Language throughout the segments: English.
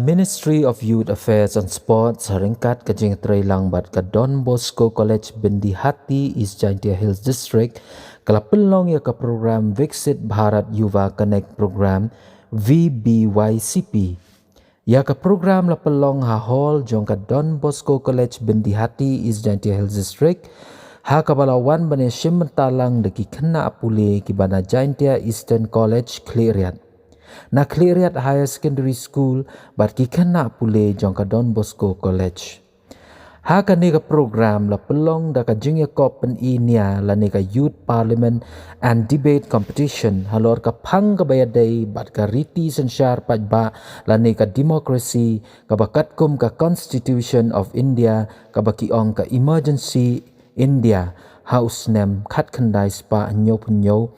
Ministry of Youth Affairs and Sports haringkat ka jing trailang bat ka Don Bosco College Bindi Hati East Jaintia Hills District kala pynlong ya ka program Viksit Bharat Yuva Connect program VBYCP. Ya ka program la pynlong ha hall jong ka Don Bosco College Bindi Hati East Jaintia Hills District ha kabalawan bane shimentalang deki khynnah apule ki bana Jaintia Eastern College Cleariat. Na Cleariat Higher Secondary School bat ki khynnah pule jong ka Don Bosco College. Ha ka nega program la pelong da ka jingia kop pen inia la nega Youth Parliament and Debate Competition halor ka phang ka bayadai bat ka riti sensyar pajba la nega Democracy ka bakat kum ka Constitution of India ka baki ong ka Emergency India House nem khat khandai spa nyo punyo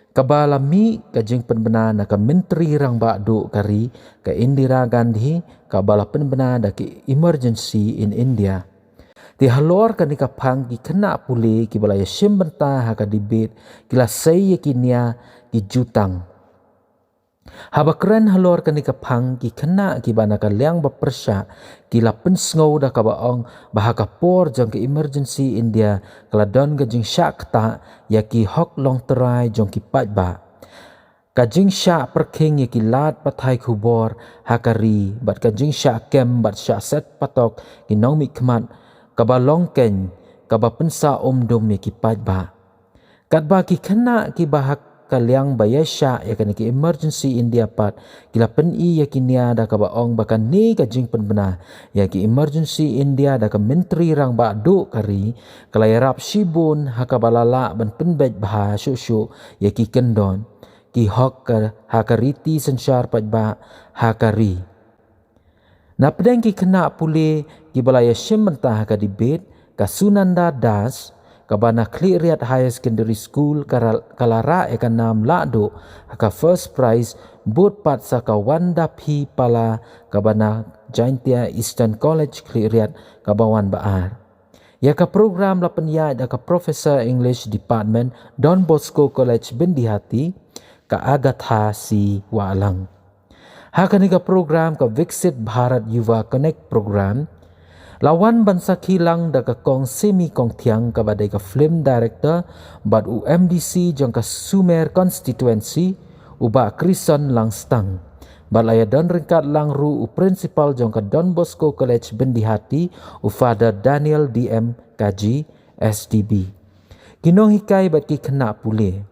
kabalami ka jing penbena na ka menteri rang ba do kari ka Indira Gandhi ka bala penbena da ki emergency in India ti halor ka ni ka phang ki khynnah pule ki bala ya shimbenta ha ka debate kila sei ki nia ki jutang habakren halor ka ni ka phang ki khynnah ki bana ka liang ba persya kila pensngau da ka baong bahaka por jong ki emergency India kala don ga jing syakta ya ki hok long terai jong ki pajba ka jing syak perking ya ki lat pathai khubor hakari bat ka jing syak kem bat syak set patok ki nong mi khmat ka ba long ken ka ba pensa dom ya ki pajba kat ba ki khynnah ki bahak kaliang bayasya ya kan ki emergency India pat kila pen I ya kinia da ka baong bakan ni ka jing pen bena ya ki emergency India da ka menteri rang ba do kari kala yarap sibun ha ka balala ban pen bej bha shu ya ki kendon ki hok ka hakariti sensyar pajba hakari na pedang ki khynnah pule ki balaya shim mentah ka debate ka Sunanda Das kabana Cleariat Higher Secondary School kalara eka nam lado ka first prize bot pat saka wanda phi pala kabana Jaintia Eastern College Cleariat kabawan baar ya ka program la penya da ka Professor English Department Don Bosco College Bindi Hati ka Agatha si Walang ha ka program ka Viksit Bharat Yuva Connect program lawan bansa kilang da ka kong semi kong tiang ka badai ka film director bad UMDC jong ka Sumer constituency uba Krison Langstang balaya don ringkat lang ru u principal jong ka Don Bosco College Bindi Hati u Father Daniel DM Kaji SDB kinong hikai bat ki khynnah pule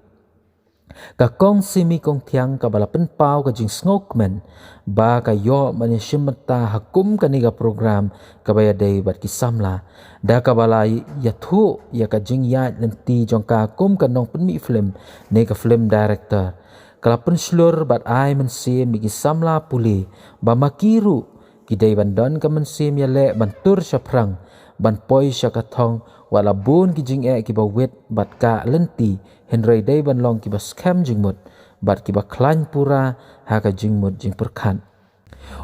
ka kong simi kong tiang ka bala penpau ka jing smokeman ba ka yo mani shimta hakum ka niga program ka bayadai bat ki samla da ka bala ya thu ya ka jing ya nanti jong ka kum ka nong penmi film ne ka film director kala penslur bat ai mensim mi ki samla puli ba makiru kidai bandon ka mensim ya le bantur syaprang ban poi syakathong wala bun ki jing ki ba wet bat ka lenti henry dai ban long ki ba scam jingmut bat ki ba klan pura ha ka jingmut jing perkhan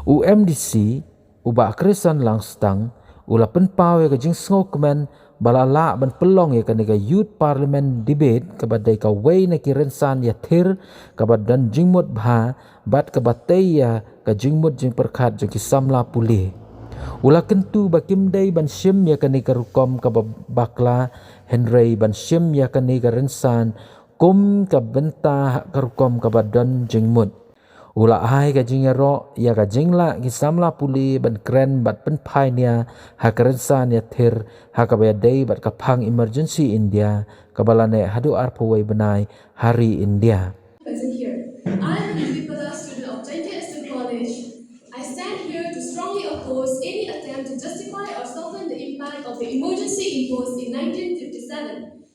UMDC uba Krison Langstang ula penpau ya ka jing smokeman balala ban pelong ya ka nega Youth Parliament Debate ka badai ka wei na ki rensan ya thir ka badan jingmut bha bat ka batei ya ka jingmut jing perkhat jing ki samla pulih ula kentu bakim dai ban shim ya kani karukom ka bakla Henry ban shim ya kani karensan kum ka benta karukom ka badan jingmut ula ai ka jingero ya ka jingla ki samla puli ban kren bat pen phainia ha karensan ya thir ha ka dai bat ka phang emergency India ka balane hadu arpawai benai hari India I stand here to strongly oppose any attempt to justify or soften the impact of the emergency imposed in 1957.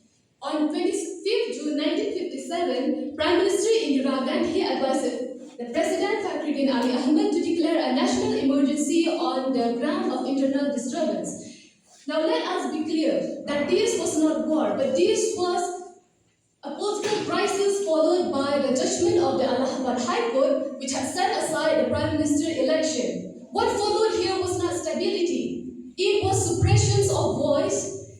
On 25th June 1957, Prime Minister Indira Gandhi advised the President Fakhruddin Ali Ahmed to declare a national emergency on the ground of internal disturbance. Now let us be clear that this was not war, but this was a political crisis followed by the judgment of the Allahabad High Court, which had set aside the Prime Minister election. What followed here was not stability. It was suppressions of voice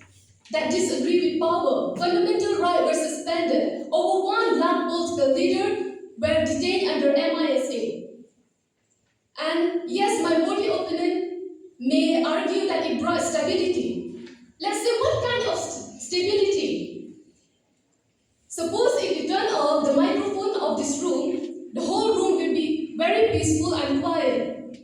that disagree with power. Fundamental rights were suspended. Over 1 lakh political leaders were detained under MISA. And yes, Suppose if you turn off the microphone of this room, the whole room will be very peaceful and quiet.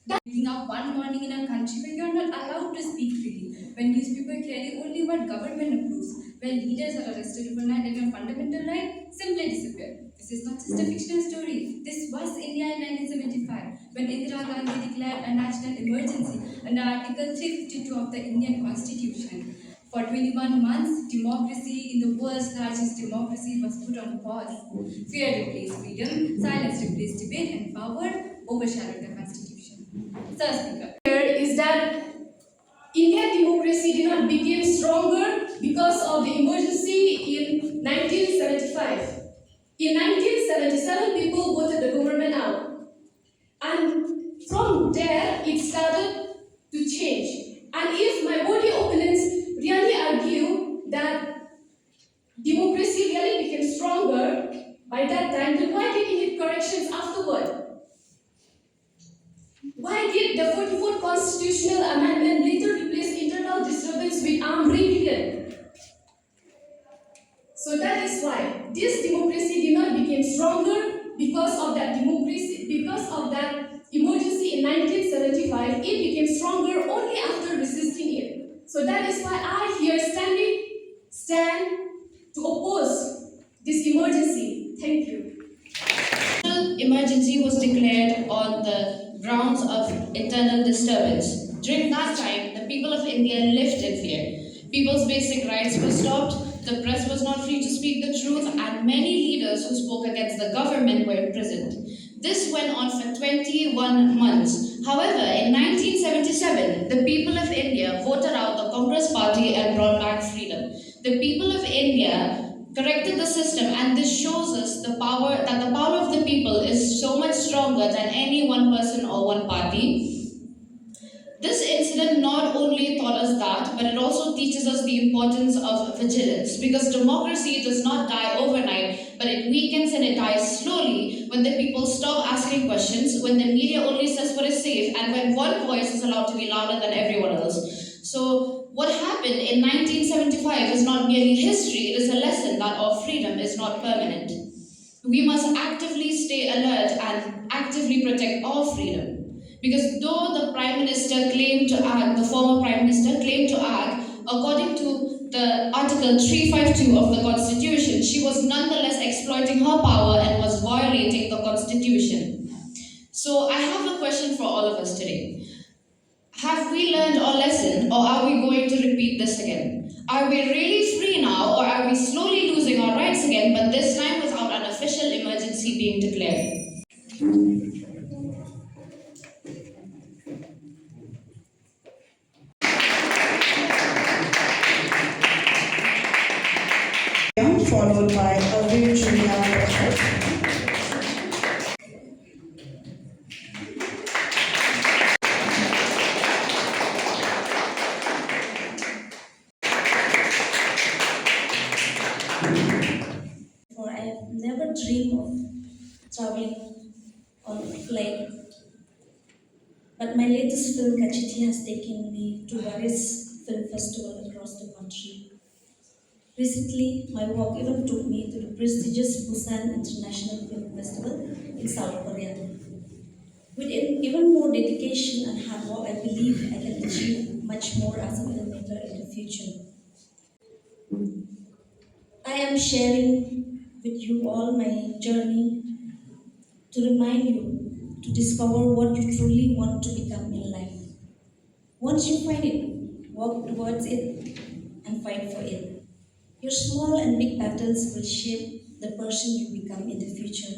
Waking up one morning in a country where you're not allowed to speak freely, when newspapers carry only what government approves, where leaders are arrested overnight and your fundamental right simply disappear. This is not just a fictional story. This was India in 1975, when Indira Gandhi declared a national emergency under Article 352 of the Indian Constitution. For 21 months, democracy in the world's largest democracy was put on pause. Fear replaced freedom, silence replaced debate, and power overshadowed the Constitution. Sir Speaker. Here is that Indian democracy did not become stronger because of the emergency in 1975. In 1977, people voted the government out. And from there, it started to change. And if my body opponents really argue that democracy really became stronger by that time, then why did it need corrections afterward? Why did the 44th Constitutional Amendment later replace internal disturbance with armed rebellion? So that is why this democracy did not become stronger because of that emergency in 1975. It became stronger only after resisting it. So that is why I here stand to oppose this emergency. Thank you. Emergency was declared on the grounds of internal disturbance. During that time, the people of India lived in fear. People's basic rights were stopped, the press was not free to speak the truth, and many leaders who spoke against the government were imprisoned. This went on for 21 months. However, in 1977, the people of India voted out the Congress party and brought back freedom. The people of India corrected the system, and this shows us the power of the people is so much stronger than any one person or one party. This incident not only taught us that, but it also teaches us the importance of vigilance, because democracy does not die overnight, but it weakens and it dies slowly when the people stop asking questions, when the media only says what is safe, and when one voice is allowed to be louder than everyone else. So what happened in 1975 is not merely history, it is a lesson that our freedom is not permanent. We must actively stay alert and actively protect our freedom. Because though the Prime Minister claimed to act, the former Prime Minister claimed to act, according to the Article 352 of the Constitution, she was nonetheless exploiting her power and was violating the Constitution. So I have a question for all of us today. Have we learned our lesson, or are we going to repeat this again? Are we really free now, or are we slowly losing our rights again, but this time without an official emergency being declared? Followed by a jingia. For I have never dreamed of traveling on a flight. But my latest film, Kachiti, has taken me to various film festivals across the country. Recently, my work even took me to the prestigious Busan International Film Festival in South Korea. With even more dedication and hard work, I believe I can achieve much more as a filmmaker in the future. I am sharing with you all my journey to remind you to discover what you truly want to become in life. Once you find it, work towards it and fight for it. Your small and big battles will shape the person you become in the future.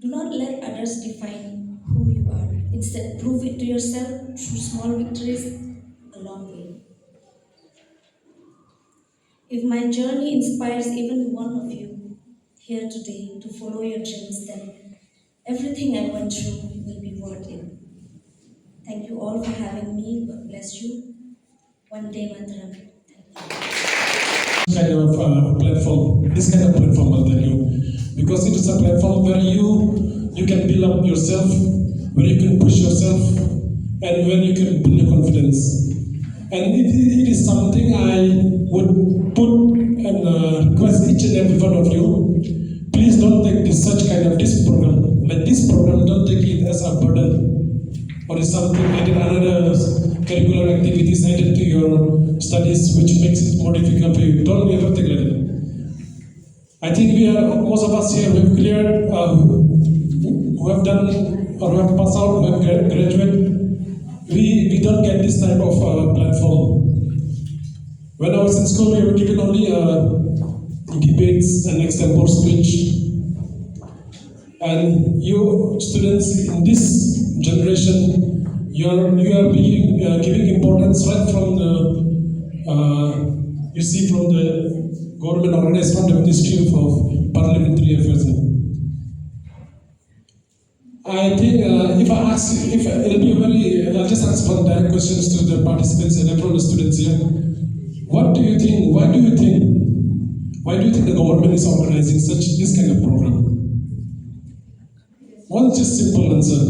Do not let others define who you are. Instead, prove it to yourself through small victories along the way. If my journey inspires even one of you here today to follow your dreams, then everything I went through will be worth it. Thank you all for having me. God bless you. One day, Mantram. This kind of platform will tell you, because it is a platform where you can build up yourself, where you can push yourself, and where you can build your confidence. And it is something I would put and studies which makes it more difficult for you. Don't ever think like that. I think most of us here who have cleared, who have done or who have passed out, who have graduated, we don't get this type of platform. When I was in school, we were given only debates and extempore speech. And you students in this generation, you are being giving importance right from the you see from the government organized from the Ministry of Parliamentary Affairs. I think I'll just ask one direct questions to the participants and everyone, the students here. What do you think? Why do you think the government is organizing this kind of program? One just simple answer.